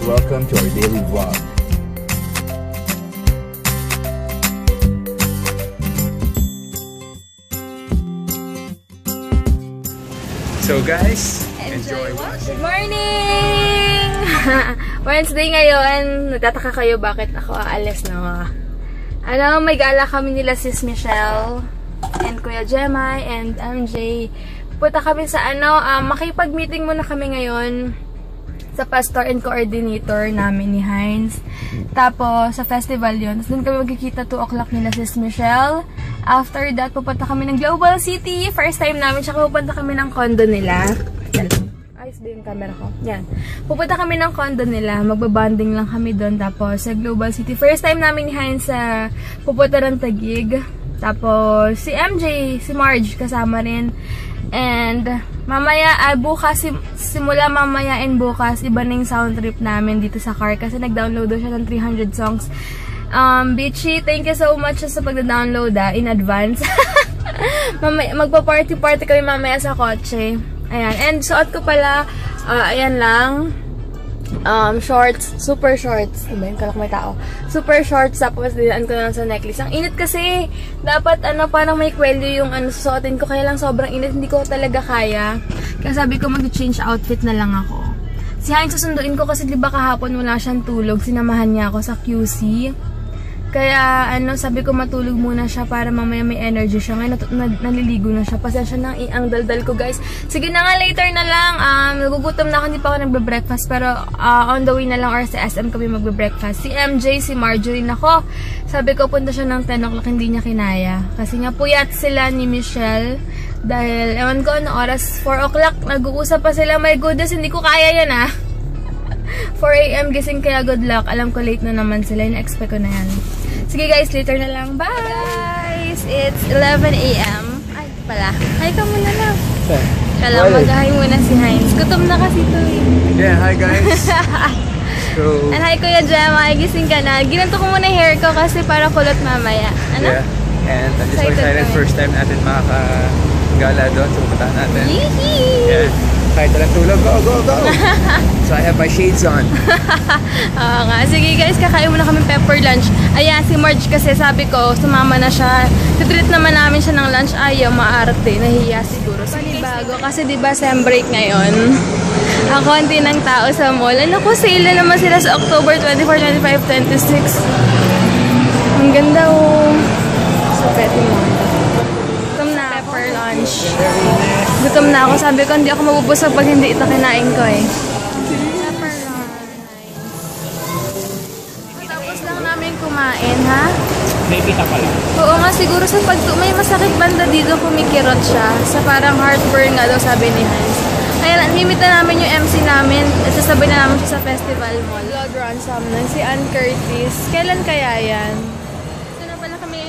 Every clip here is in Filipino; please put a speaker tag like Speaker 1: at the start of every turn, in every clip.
Speaker 1: Welcome to our daily vlog. So guys, enjoy watching.
Speaker 2: Good morning! Wednesday ngayon. Nagtataka kayo bakit ako aalis na. May gala kami nila sis Michelle and Kuya Jemai and MJ. Punta kami sa makipag-meeting muna kami ngayon sa pastor and coordinator namin ni Heinz. Tapos, sa festival yun. Tapos doon kami magkikita 2 o'clock nila sis Michelle. After that, pupunta kami ng Global City. First time namin. Tsaka pupunta kami ng condo nila. Ayos ba yung camera ko? Yan. Pupunta kami ng condo nila. Magbabanding lang kami doon. Tapos, sa Global City. First time namin ni Heinz sa pupunta ng Taguig. Tapos, si MJ, si Marge, kasama rin. And, mamaya, bukas, simula mamaya and bukas, iba na yung sound trip namin dito sa car. Kasi nag-download daw siya ng 300 songs. Bitchy, thank you so much sa pag-download in advance. Magpa-party-party kami mamaya sa kotse. Ayan. And suot ko pala, ayan lang, shorts, super shorts. Diba yung kalak may tao? Super shorts, tapos dinaan ko na lang sa necklace. Ang init kasi, dapat parang may kwelyo yung susuotin ko. Kaya lang sobrang init, hindi ko talaga kaya. Kaya sabi ko mag-change outfit na lang ako. Si Heinz susunduin ko kasi diba kahapon wala siyang tulog. Sinamahan niya ako sa QC. Kaya, sabi ko matulog muna siya para mamaya may energy siya. Ngayon, naliligo na siya. Pasensya na ang daldal ko, guys. Sige na nga, later na lang. Nagugutom na ako, hindi pa ako nagbe-breakfast. Pero, on the way na lang or sa SM kami magbe-breakfast. Si MJ, si Marjorie ako. Sabi ko, punta siya ng 10 o'clock, hindi niya kinaya. Kasi nga, puyat sila ni Michelle. Dahil, ewan ko, oras, 4 o'clock, nag-uusap pa sila. My goodness, hindi ko kaya yan, 4 AM gising, kaya good luck. Alam ko, late na naman sila. Ina-expect ko na yan. Sige guys, later na lang. Bye! Guys, it's 11 AM. Ay, pala. Hi ka muna lang. Kala mag-hi muna si Heinz. Gutom na kasi ito
Speaker 1: Yeah, hi guys.
Speaker 2: And hi Kuya Jemai, gising ka na. Ginanto ko muna hair ko kasi para kulot mamaya.
Speaker 1: Yeah, and I'm just so excited. First time natin makakagala doon. So, puntahan natin.
Speaker 2: Yee!
Speaker 1: Yeah. Kahit walang tulog, go, go, go! So, I have my shades on.
Speaker 2: Oo nga. Sige guys, kakain muna kami pepper lunch. Ayan, si Marge kasi sabi ko, sumama na siya. Titreat naman namin siya ng lunch. Ayaw, maarte. Nahiya siguro. Panibago. Kasi diba, sem break ngayon. Ang konti ng tao sa mall. Naku, sale na naman sila sa October 24, 25, 26. Ang ganda sa Petty Mall. Pepper lunch. Gutom na ako. Sabi ko, hindi ako mabubusog pag hindi ito kinain ko Pepper lunch. Tapos lang namin kumain, ha?
Speaker 3: May pita pala.
Speaker 2: Oo nga, siguro sa may masakit banda dito, kumikirot siya. Sa parang heartburn nga daw, sabi ni Heinz. Kaya himita namin yung MC namin at sasabay na namin siya sa festival mall. Vlog ransom na si Ann Curtis. Kailan kaya yan?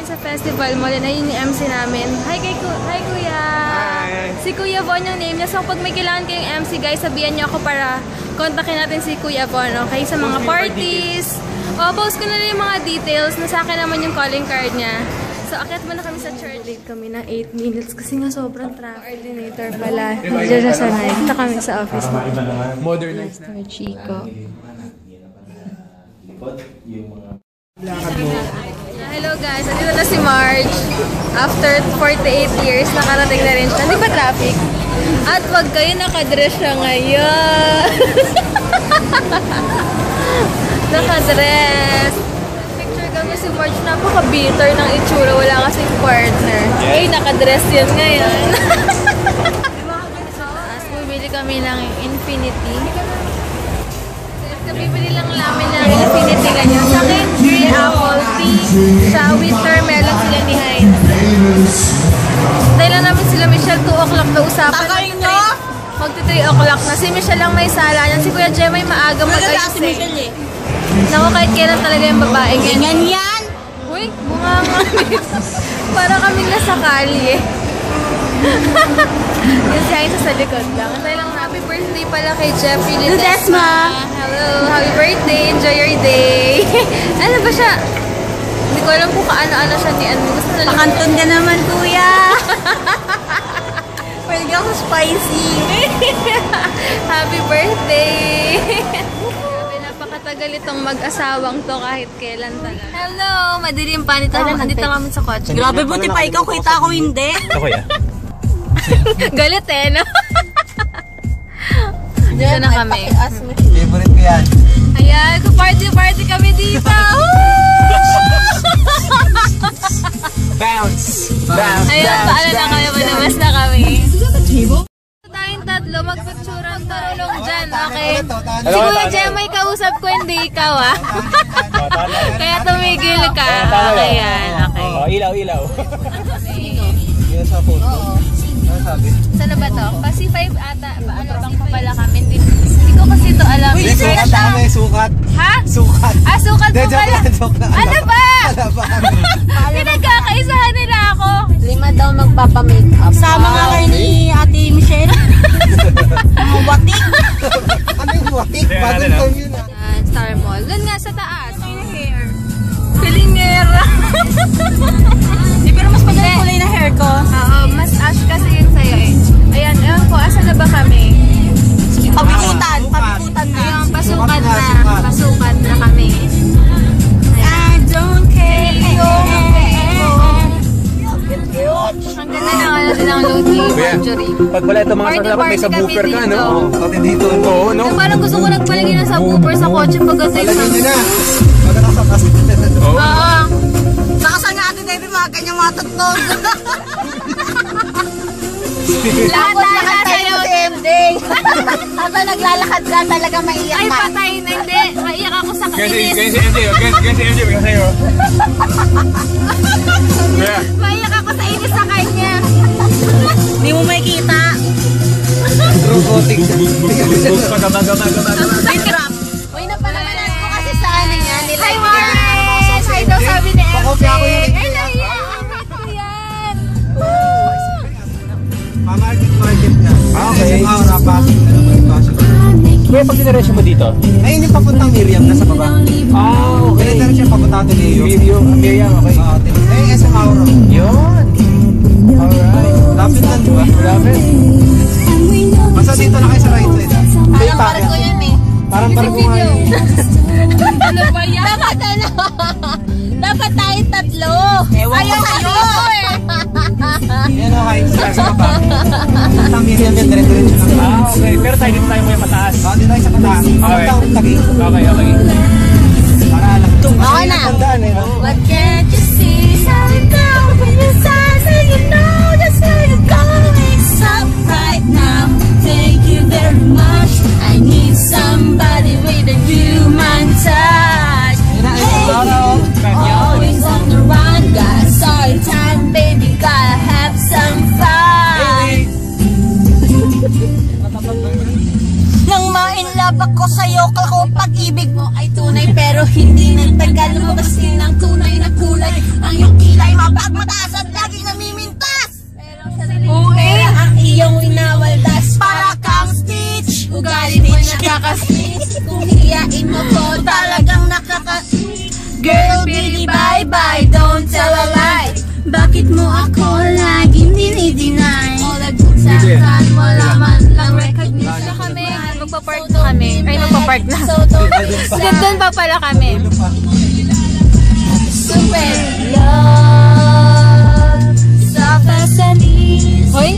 Speaker 2: Sa festival mo, na yun yung MC namin. Hi Kuya!
Speaker 1: Hi!
Speaker 2: Si Kuya Von yung name niya. So pag may kailangan kayong MC guys, sabihan niyo ako para kontakin natin si Kuya Von, okay? Sa mga parties. Post ko na rin yung mga details. Nasa akin naman yung calling card niya. So akyat muna kami sa church. Late kami ng 8 minutes kasi nga sobrang traffic. Coordinator pala. Diyan siya sanay. Dito kami sa office mo.
Speaker 1: Modernized na.
Speaker 2: Mr. Chico. Hello guys, andito na si Marge. After 48 years, nakarating na rin siya. Hindi ba traffic? At wag kayo nakadress siya ngayon. Nakadress. Picture kami si Marge. Napaka-bitter ng itsura. Wala kasing partner. Eh, nakadress yun ngayon. As bibili kami ng Infinity. Bibili lang namin ng Infinity ganyan. Sa akin, green apple tea. Sa watermelon sila ni Heinz. Dahil lang namin sila Michelle, 2 o'clock na usapan.
Speaker 4: Takay nyo!
Speaker 2: Magti 3 o'clock na. Si Michelle lang may sala niyan. Si Kuya Jemai maaga mag-ayos eh. Naku, kahit kailan talaga yung babae.
Speaker 4: Ganyan yan!
Speaker 2: Uy, bunga nga. Para kaming nasa kali eh. Yung si Heinz sa likod lang. Dahil lang happy birthday pala kay Jeffrey Ledesma. Hello, happy birthday. Enjoy your day. Ano ba siya? Hindi ko alam kung kaano-ano siya ni ano. Gusto na lang.
Speaker 4: Pakanton ka naman, kuya. Pwede ako spicy.
Speaker 2: Happy birthday. Grabe, Matagal itong mag-asawang to kahit kailan talaga. Hello! Madilim pa. Andito kami sa kotse.
Speaker 4: Grabe, buti pa ikaw, kita ko hindi.
Speaker 1: Ako ya.
Speaker 2: Galit eh, no? Dito na kami.
Speaker 1: Favorite ko yan.
Speaker 2: Ayan, party kami dito.
Speaker 1: Bounce!
Speaker 2: Ayan, paano na kami? Manabas na kami. Tayong tatlo, magpicturean tarulong dyan, okay? Si Kuya Jem, may kausap ko, hindi ikaw, ah. Kaya tumigil ka. Okay, yan, okay.
Speaker 1: Ilaw.
Speaker 3: Yan sa photo. Ano sabi?
Speaker 2: Saan na ba to? Pacific ata. Ano bang pa pala kami? Hindi ko kasi ito alam.
Speaker 3: Uy, sukat kami, sukat.
Speaker 2: Ha?
Speaker 3: Sukat.
Speaker 2: Ah, sukat po pala.
Speaker 3: Joke na.
Speaker 2: Ano ba? Pinagkakaisahan nila ako.
Speaker 4: 5 daw magpapa-makeup. Sama nga kayo ni Ate Michelle. Mga watik.
Speaker 3: Ano yung watik? Bagong term yun ah.
Speaker 2: Yan, Star Mall. Doon nga sa taas. Hair. Pilingera.
Speaker 4: Pero mas maganda yung kulay na hair ko.
Speaker 2: Oo, mas ash kasi yun sa'yo eh. Ayan, ewan ko, asan na ba kami?
Speaker 4: Pabikutan na.
Speaker 2: Ayun, pasukat na kami.
Speaker 4: I don't care.
Speaker 2: Ang ganda na wala silang load ni Marjorie.
Speaker 1: Pag wala ito mga
Speaker 2: Party,
Speaker 1: sarap, may subwoofer ka, no?
Speaker 3: Pati dito.
Speaker 1: Oo, no?
Speaker 2: Parang gusto ko nagpalagay ng subwoofer sa kotse pag ito yung
Speaker 3: Palagyan nyo na. Magkakasakas.
Speaker 2: Oo.
Speaker 4: Nakasal nga Ate Debbie, mga kanyang mga tuttog.
Speaker 2: Lahat na nasa
Speaker 4: si MJ. Habang naglalakad ka, talaga maiyak
Speaker 2: Ay,
Speaker 4: ka.
Speaker 2: patay na. Hindi. Maiyak ako sa
Speaker 1: Ganyan
Speaker 2: kainis.
Speaker 1: si MJ, ganyan si MJ, ganyan sa'yo. Kaya,
Speaker 2: Maiyak ako sa inis sa kanya.
Speaker 4: Hindi mo makikita.
Speaker 3: Robotic.
Speaker 1: gaba.
Speaker 4: Uy, napanawalan ko kasi sa ano niya.
Speaker 2: Hi, Warren! Hi daw sabi ni MJ.
Speaker 3: Pakopya ko yung
Speaker 2: Hello, yeah. Ito yan.
Speaker 3: Market na.
Speaker 1: Okay.
Speaker 3: Yung aura, passion. Ano ba yung passion?
Speaker 1: Kuya, pag dineresyo mo dito?
Speaker 3: Ay, hindi papuntang Miriam, nasa baba.
Speaker 1: Okay.
Speaker 3: Kaya siya papunta to Leo.
Speaker 1: Miriam, okay.
Speaker 3: Eh, SM Aura.
Speaker 1: Yun. Alright.
Speaker 3: Lapit lang, di ba?
Speaker 1: Lapit.
Speaker 3: Basta dito na kayo sa right side.
Speaker 4: Parang barko yan eh.
Speaker 3: Parang barko nga yun.
Speaker 2: Ano ba yan?
Speaker 4: Dapat tayo tatlo.
Speaker 2: Ayaw sa'yo eh.
Speaker 3: Yan o, Heinz. Sa baba. Papuntang Miriam yan, dire-diretso lang.
Speaker 1: Okay. Pero tayo dito tayo mo yung mataas.
Speaker 3: Dito tayo sa pataas. Papuntang Tagi.
Speaker 1: Okay.
Speaker 3: Para alam.
Speaker 4: Okay na.
Speaker 3: Tandaan eh, no?
Speaker 4: What can't you see? Something down with your size and you know that's where you're going. Stop right now. Thank you very much. I need somebody with a human touch. Hey, always on the run. Got sorry time, baby. Gotta have some fun. Nang ma-inlove ako sa'yo, kako pag-ibig mo ay tunay. Pero hindi nagtagal, lumabas din ng tunay na kulay. Ang iyong kilay mapagmataas at laging namimintas. Pero sa pera ang iyong winawaldas. Para kang Stitch, ugali mo nakaka-Stitch. Kung hiyain mo ko, talagang Girl, really bye-bye, don't tell a lie. Bakit mo ako laging dinideny? Sa akin, wala man lang recognition.
Speaker 2: Kami, magpa-park na kami. Ay, magpa-park na. Doon pa pala kami.
Speaker 4: Super love, soft as an ease.
Speaker 2: Hoy?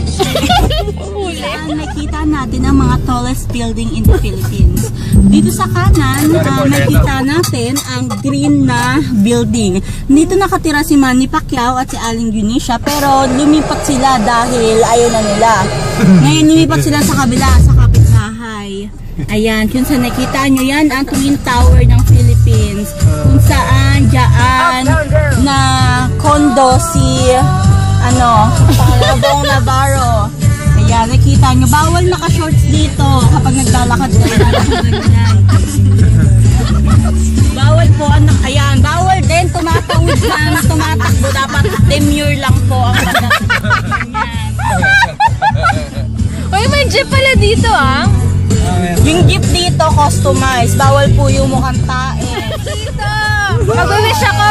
Speaker 4: Nakita natin ang mga tallest building in the Philippines. Dito sa kanan, nakita natin ang green na building. Dito nakatira si Manny Pacquiao at si Aling Eunicia, pero lumipat sila dahil ayaw na nila. Ngayon lumipat sila sa kabila, sa kapitbahay. Ayan, kung saan nakita nyo yan, ang Twin Tower ng Philippines. Kung saan, dyan, na condo si, Bong Navarro. Ayan, nakita nyo, bawal naka-shorts dito kapag naglalakad kayo. Bawal po, ayan, bawal din, tumatawid na, tumatakbo, dapat demure lang po ang
Speaker 2: Uy, may jeep pala dito ah.
Speaker 4: Yung jeep dito, customized. Bawal po yung mukhang tae.
Speaker 2: Dito! Mag-wish ako!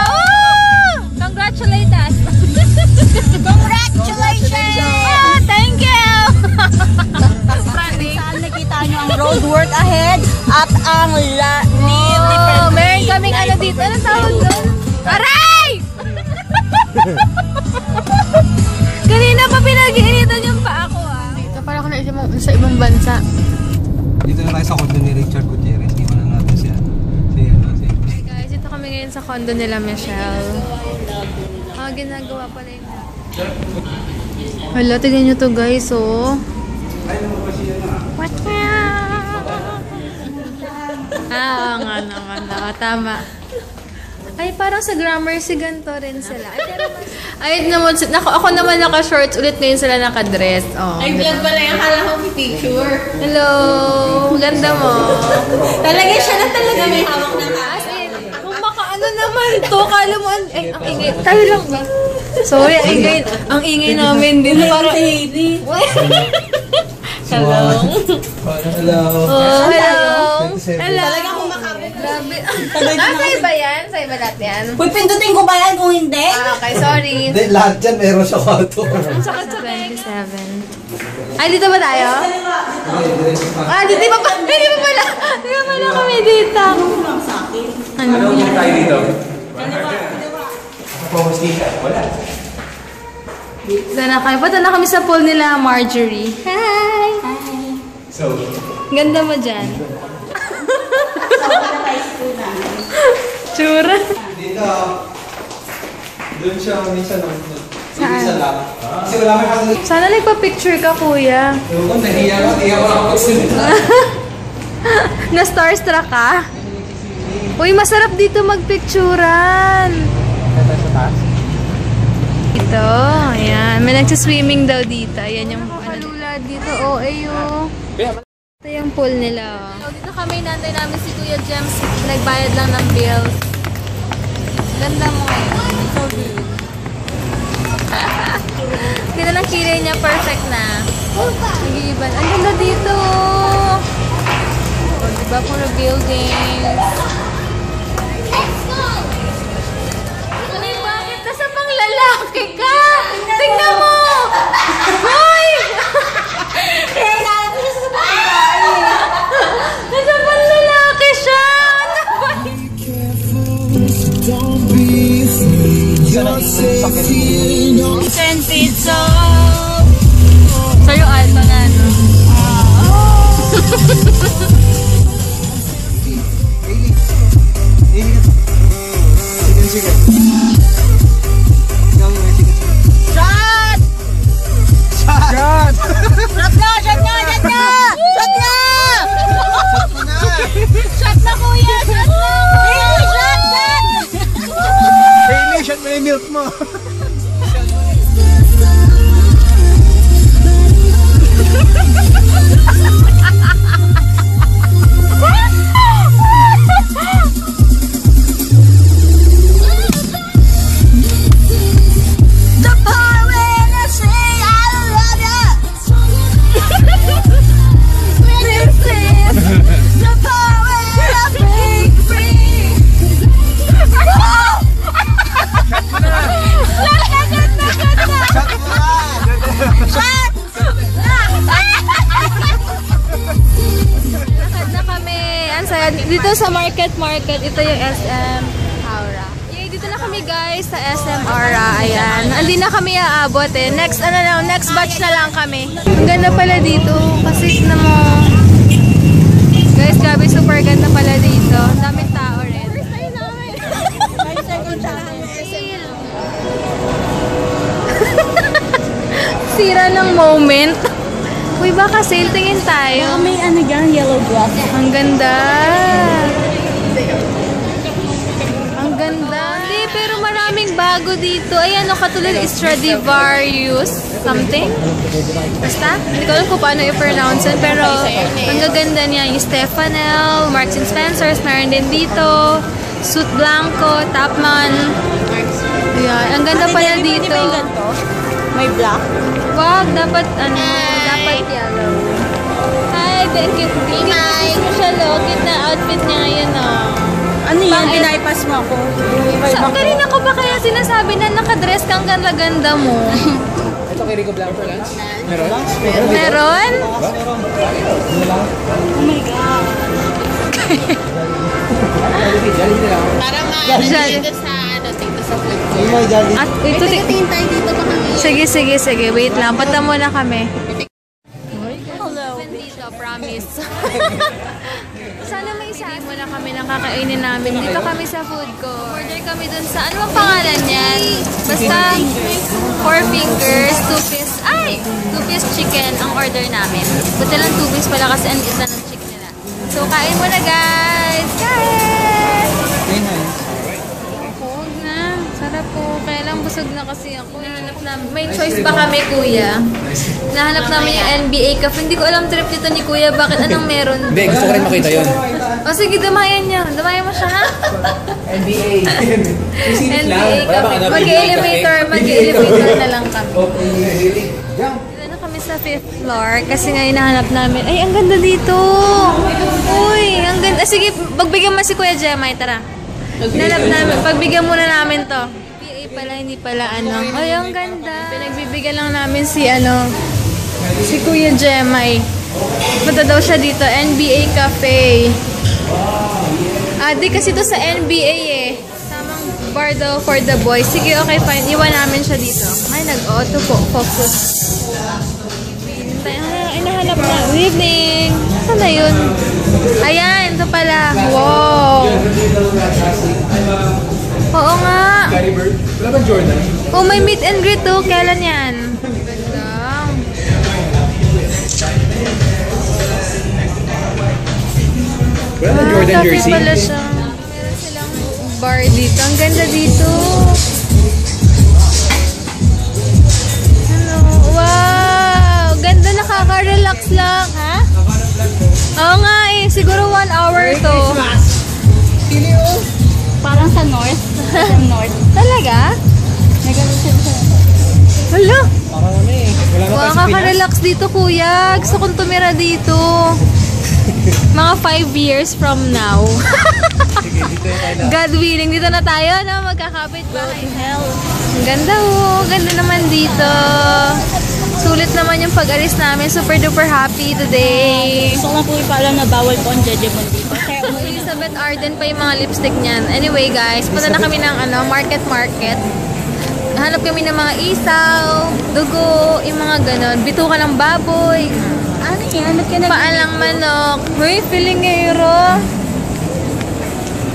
Speaker 2: Oh! Congratulate us!
Speaker 4: Congratulations!
Speaker 2: Oh, thank you!
Speaker 4: Saan nakita nyo ang road work ahead at ang
Speaker 2: Meron kaming ano dito. Anong tawag doon? Aray! Kanina pa pinag-iinitan yung pa ako Dito para ako na sa ibang bansa.
Speaker 3: Dito na tayo sa condo ni Richard Gutierrez. Di ko na natin siya.
Speaker 2: Hey guys, dito kami ngayon sa condo nila Michelle. Ginagawa pala yun. Hala, tignan nyo to guys, oh. What oo nga naman. Tama. Ay, parang sa Gramercy ganito rin sila. Ay, naman, ako naman naka-shorts, ulit ngayon sila naka-dress. Oh,
Speaker 4: Ay, vlog pala yung kala ko may picture.
Speaker 2: Hello! Ganda mo.
Speaker 4: Talaga siya na talaga may hawak na taas.
Speaker 2: Kung makaano naman to, kala mo, ang ingay. Tayo lang ba? Sorry, ang ingay namin din. Parang,
Speaker 4: Hello.
Speaker 3: Hello.
Speaker 2: oh, hello. Hello.
Speaker 4: Talaga kung makabot.
Speaker 2: Grabe. Sa iba yan? Sa iba lahat yan?
Speaker 4: Uy, pindutin ko ba yan kung hindi?
Speaker 2: Okay, sorry.
Speaker 3: Hindi, lahat dyan meron siya kwarto.
Speaker 2: 27. Ay, dito ba tayo? Dito pa pala. Hindi pa pala kami dito.
Speaker 1: Ano yung tayo dito? Wala.
Speaker 2: Punta na kami sa pool nila, Marjorie. Hi!
Speaker 1: So,
Speaker 2: Ganda mo dyan. Tsura.
Speaker 3: Dito. Doon siya minsan
Speaker 2: Saan?
Speaker 3: lang. Kasi wala may kasi.
Speaker 2: Sana nagpa-picture ka, kuya.
Speaker 3: Ewan, nahiya ko ako magsalita.
Speaker 2: Na-starstruck ka? Uy, masarap dito magpicturan. Dito, ayan. May nagsiswimming daw dito. Ayan yung kalula dito. OAU. Ito yung pool nila. Dito kami, nantay namin si Kuya Jems. Nagbayad lang ng bills. Ganda mo ngayon. So good. Ganda ng kilay niya. Perfect na. Nag-iiban. Ang ganda dito. O, diba? Puro buildings. Uy, bakit? Nasa pang lalaki ka? Tingnan mo! Hoy!
Speaker 4: Kaya inaalap ko siya sa babae.
Speaker 2: Nasa pang lalaki siya! Ano ba?
Speaker 4: Pizza.
Speaker 2: Sa'yo, alto na, no?
Speaker 4: Shot!
Speaker 3: Shot!
Speaker 4: Shot na! Shot na! Shot na! Shot na! Shot na, kuya! Shot na! Hey, shot na!
Speaker 3: Hailey, shot mo yung milk mo.
Speaker 4: The part when I say I love ya. This is the part when I break free.
Speaker 2: Lakad na kami. Ang saya. Dito sa market. Ito yung SM Aura. Yay, dito na kami guys sa SM Aura. Ayan. Hindi na kami aabot eh. Next batch na lang kami. Ang ganda pala dito. Kasi na mo. Guys, grabe super ganda pala dito. Ang daming tao rin. First time namin. Sira ng moment. Uy, baka sale. Tingin tayo.
Speaker 4: May ano dyan, yellow glass.
Speaker 2: Ang ganda. Ang ganda. Hindi, pero maraming bago dito. Ayan, o, katulad Stradivarius something. Basta, hindi ko alam kung paano i-pronounce yun. Pero, ang gaganda niya. Yung Stefanel, Marks & Spencer's, meron din dito. Suit Blanco, Tapman. Ayan, ang ganda pala dito.
Speaker 4: Di ba yung ganito? May black.
Speaker 2: Wag, dapat yellow. Hi, cute mo siya, lo. Cute na outfit niya, yan, o.
Speaker 4: Ano yan? Binaypass mo ako.
Speaker 2: Kanina ko ba kaya sinasabi na nakadress kang ganda-ganda mo?
Speaker 3: Ito kay Rico Blanco lunch? Meron?
Speaker 2: Meron?
Speaker 4: Oh my God. Para ma-dito sa food court.
Speaker 2: At ito,
Speaker 4: Tingin tayo dito pa kami.
Speaker 2: sige. Wait lang. Punta muna kami.
Speaker 4: Hello.
Speaker 2: Dito, promise. Sana may isa. Muna kami ng kakainin namin. Dito kami sa food court. Order kami dun sa, ano ang pangalan yan? Basta, 4 fingers, 2-piece, 2-piece chicken ang order namin. Buti lang 2-piece pala kasi ang isa ng chicken nila. So, kain muna guys! Kain! Huwag na. Sarap po. Kaya lang busog na kasi ako. Nahanap namin. May choice ba kami, kuya? Nahanap namin yung NBA cafe. Hindi ko alam trip dito ni kuya. Bakit? Anong meron?
Speaker 1: Hindi, gusto ko rin makita yun.
Speaker 2: O sige, damayan niya. Damayan mo siya, ha?
Speaker 3: NBA.
Speaker 2: NBA
Speaker 1: Wala bang
Speaker 2: cafe.
Speaker 1: ano,
Speaker 2: Mag-elevator na lang kami.
Speaker 3: Okay. Jump.
Speaker 2: Dito na kami sa 5th floor kasi nga hinahanap namin. Ay, ang ganda dito. Uy, ang ganda. Sige, pagbigyan mo si Kuya Jemay. Tara. Nanap namin. Pagbigyan muna namin to. PA pala, hindi pala ano. Ay, ang ganda. Pinagbibigyan lang namin si Kuya Jemay. Punta daw siya dito. NBA Cafe. Di kasi to sa NBA eh. Tamang bar daw for the boys. Sige, okay, fine. Iwan namin siya dito. Ay, nag-auto po. Focus. Ay, nahanap na. Good evening. Saan na yun? Ayan, ito pala. Wow. Oo nga.
Speaker 1: Wala ba Jordan?
Speaker 2: Oh, may meet and greet to. Kailan yan? Ganda.
Speaker 1: Wala ba Jordan
Speaker 2: cafe
Speaker 1: jersey?
Speaker 2: pala siya. Meron silang bar dito. Ang ganda dito. Hello. Wow. Ganda, nakaka-relax lang. Ha? Oo nga eh. Siguro 1 hour to.
Speaker 4: Parang sa north. Sa north.
Speaker 2: Talaga? Hala.
Speaker 3: Parang ano eh. Wala na
Speaker 2: Wow,
Speaker 3: tayo sa Pinas.
Speaker 2: kaka-relax dito, kuya. Gusto kong tumira dito. Mga 5 years from now.
Speaker 3: Sige, dito yung tayo na.
Speaker 2: God willing, dito na tayo, no? Magkakapit bahay. Ang ganda, oh. Ganda naman dito. Sulit naman yung pag-alis namin. Super duper happy today.
Speaker 4: Gusto ko lang po ipaalam na bawal po ang Jejemon dito. Kaya
Speaker 2: Elizabeth Arden pa yung mga lipstick niyan. Anyway, guys, punta na kami ng market. Hanap kami ng mga isaw, dugo, yung mga ganon. Bituka ng baboy.
Speaker 4: ano yan? Ba't ka
Speaker 2: Paalang manok. Uy, pilingero.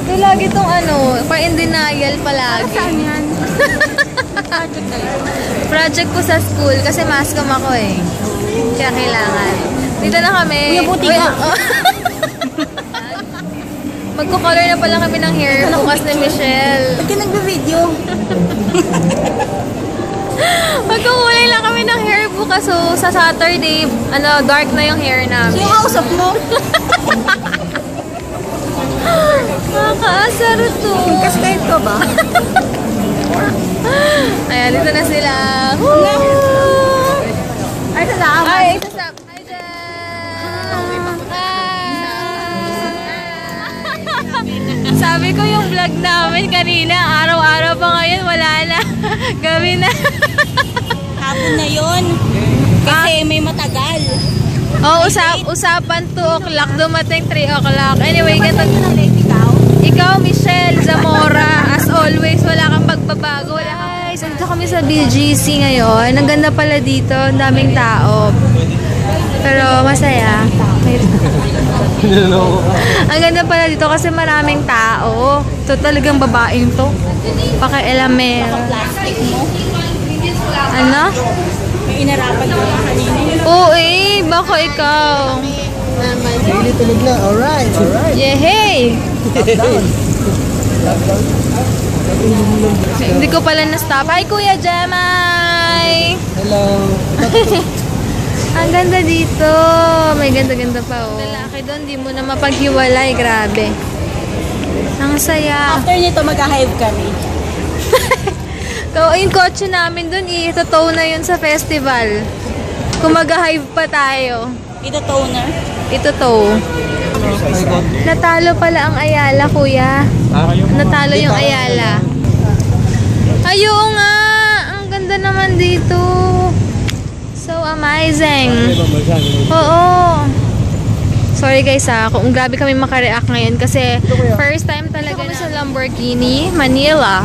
Speaker 2: Ito lagi tong pa-in denial palagi.
Speaker 4: Saan yan? Project kayo.
Speaker 2: Project ko sa school kasi mascom ako eh. Kaya kailangan. Dito na kami.
Speaker 4: Kuya, buti
Speaker 2: Uy,
Speaker 4: ka.
Speaker 2: Magko-color na pala kami ng hair bukas ni Michelle.
Speaker 4: Ba't ka nagbe-video?
Speaker 2: Magkukulay lang kami ng hair bukas. So, sa Saturday, dark na yung hair namin.
Speaker 4: Sino kausap mo?
Speaker 2: Nakakaasar to.
Speaker 4: Kaskayit ka ba?
Speaker 2: Ayan, dito na sila.
Speaker 4: Ay, salamat.
Speaker 2: Ay, sasap. Hi, Jen. Hi. Sabi ko yung vlog namin kanina, araw-araw pa ngayon, wala na. Gabi na.
Speaker 4: Hapon na yun. Kasi may matagal.
Speaker 2: Oh, usapan 2 o'clock, dumating 3 o'clock. Anyway, ganito.
Speaker 4: Ikaw?
Speaker 2: Ikaw, Michelle Zamora, as always, wala kang pagbabago. Guys, andito kami sa BGC ngayon. Ang ganda pala dito, ang daming tao. Pero masaya. Ang ganda pala dito kasi maraming tao. Ito talagang babaeng to. Paka-elamel.
Speaker 4: Plastic mo?
Speaker 2: Ano?
Speaker 4: May inarapan ko lang kanina.
Speaker 2: Oo eh, baka ikaw.
Speaker 3: Really tulog na. Alright.
Speaker 2: Yehey! Hindi ko pala na-stop. Hi, Kuya Jemay!
Speaker 3: Hello.
Speaker 2: Ang ganda dito. May ganda-ganda pa, oh. Lalaki doon, di mo na mapaghiwalay. Grabe. Ang saya.
Speaker 4: After nito, mag-hive kami.
Speaker 2: Yung kotse namin doon, ito-tow na yun sa festival. Kung mag-hive pa tayo.
Speaker 4: Ito toner.
Speaker 2: Ito-tow. Natalo pala ang Ayala, kuya. Natalo yung Ayala. Ayaw nga! Ang ganda naman dito. So amazing. Oo. Sorry guys kung grabe kami makareact ngayon kasi first time talaga kami sa Lamborghini, Manila.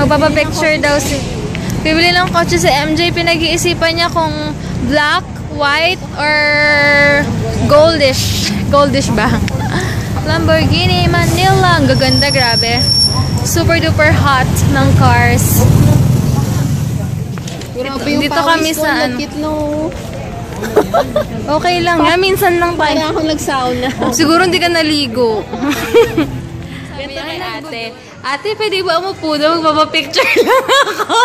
Speaker 2: Magpapapicture daw si... Bibili ng kotse si MJ, pinag-iisipan niya kung black, white, or goldish. Goldish ba? Lamborghini, Manila. Ang gaganda, grabe. Super duper hot ng cars. Dito kami sa ano. Okay lang nga, minsan lang tayo.
Speaker 4: Para akong nagsauna.
Speaker 2: Siguro hindi ka naligo. Sabi niya kay ate, ate, pwede ba umupo na? Magpapapicture lang ako.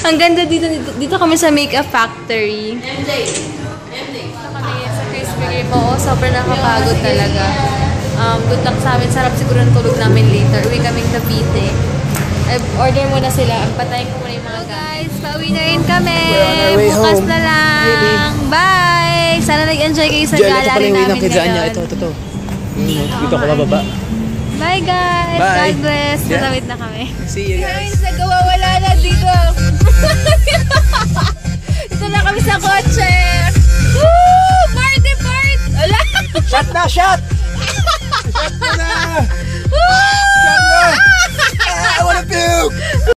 Speaker 2: Ang ganda dito kami sa Makeup Factory. MJ. Dito kami sa Krispy Kreme. Oo, sobrang nakapagod talaga. Good luck sa amin. Sarap siguro ng tulog namin later. Uwi kaming Cavite. Order muna sila. Patayin ko muna yung mga guys. Pauwi na rin kami. Bukas na lang. Bye! Sana nag-enjoy kayo sa gala rin namin ngayon.
Speaker 3: Ito. Dito ko bababa.
Speaker 2: Bye guys!
Speaker 1: Bye.
Speaker 2: God bless!
Speaker 1: Yeah.
Speaker 2: Matawid na kami.
Speaker 1: See you guys.
Speaker 2: Nagawa wala na dito. Dito na kami sa kotse. Woo! Party! Wala!
Speaker 3: Shot na, shot! Shot na!
Speaker 2: Woo!
Speaker 3: Shot na! I wanna puke!